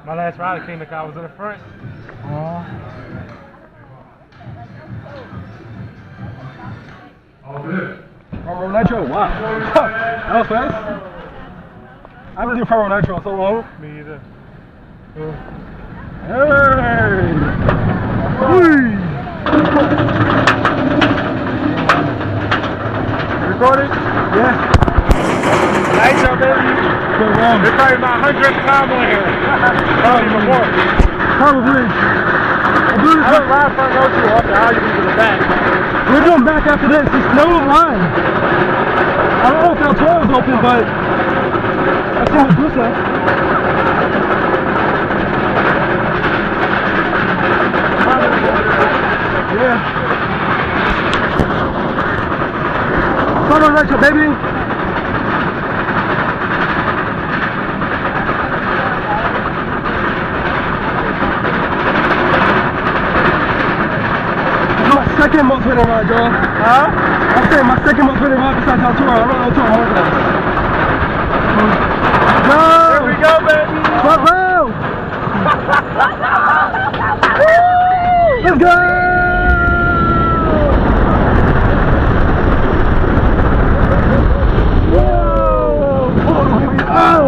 My last ride came, I was in the front. Power Nitro, wow. That was fast. I haven't done Power Nitro in so long. Me either. Hey! Recording? Yeah. Nitro, baby. It's probably my 100th time on here. Probably even more. Probably. I don't ride front row too often. I'll use to the back. We're going back after this. There's no line. I don't know if that tour is open, but I saw what Bruce said. Yeah. Photo Nitro, baby. Second most winning ride, girl. Huh? I'm saying my second most winning ride besides our tour. I don't know what tour I'm working on. Go! Here we go, baby! Front row! Let's go! Whoa! Oh, baby! Oh!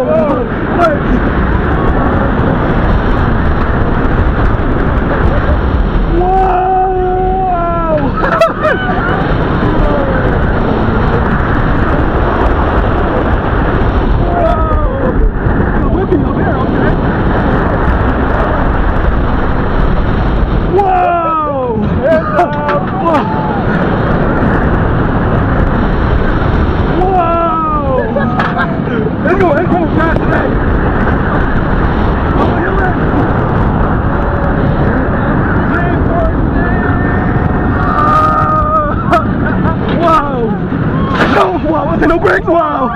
No brakes, wow!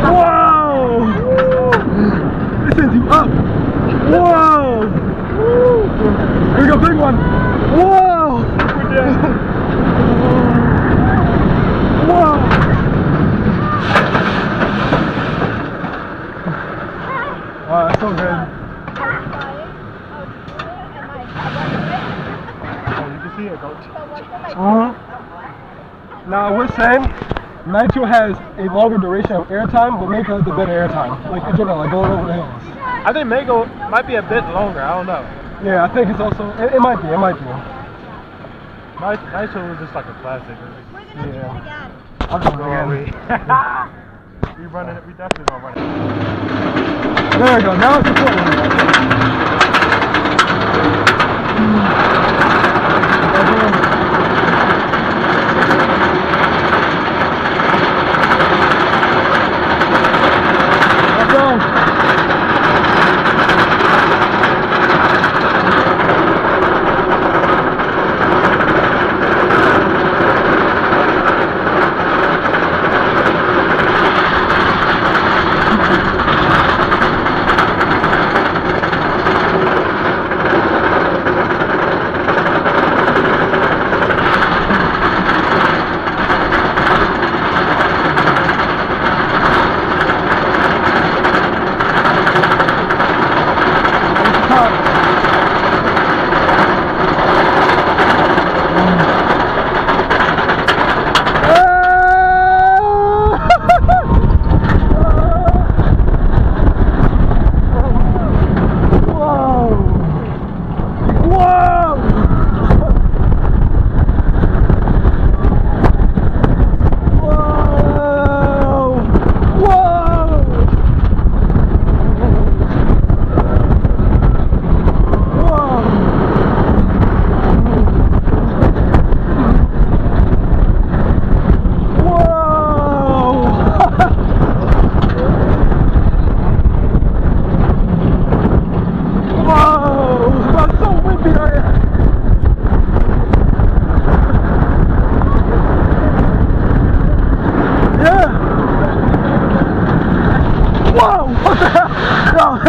Wow! This sends you up! Whoa! Here we go, big one! Whoa! Whoa! Wow, that's so good. Oh, you can see it, coach. Now, we're saying Nitro has a longer duration of airtime, but Mako has the better airtime. Like in general, like going over the hills. I think Mako might be a bit longer. I don't know. Yeah, I think it's also, it might be, Nitro was just like a classic. Yeah. I'm going again. We running it, we definitely gonna run it. There we go, now it's important.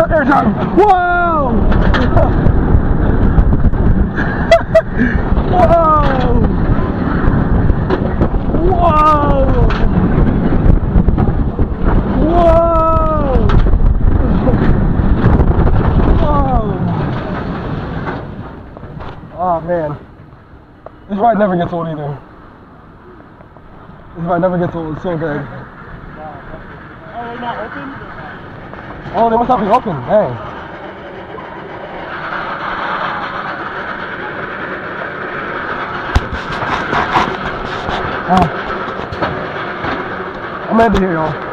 Airtime! Whoa! Whoa! Whoa! Whoa! Oh man. This ride never gets old either. This ride never gets old. It's so good. Oh, they're not open? Oh, they must not be open. Dang. I'm gonna end it here, y'all.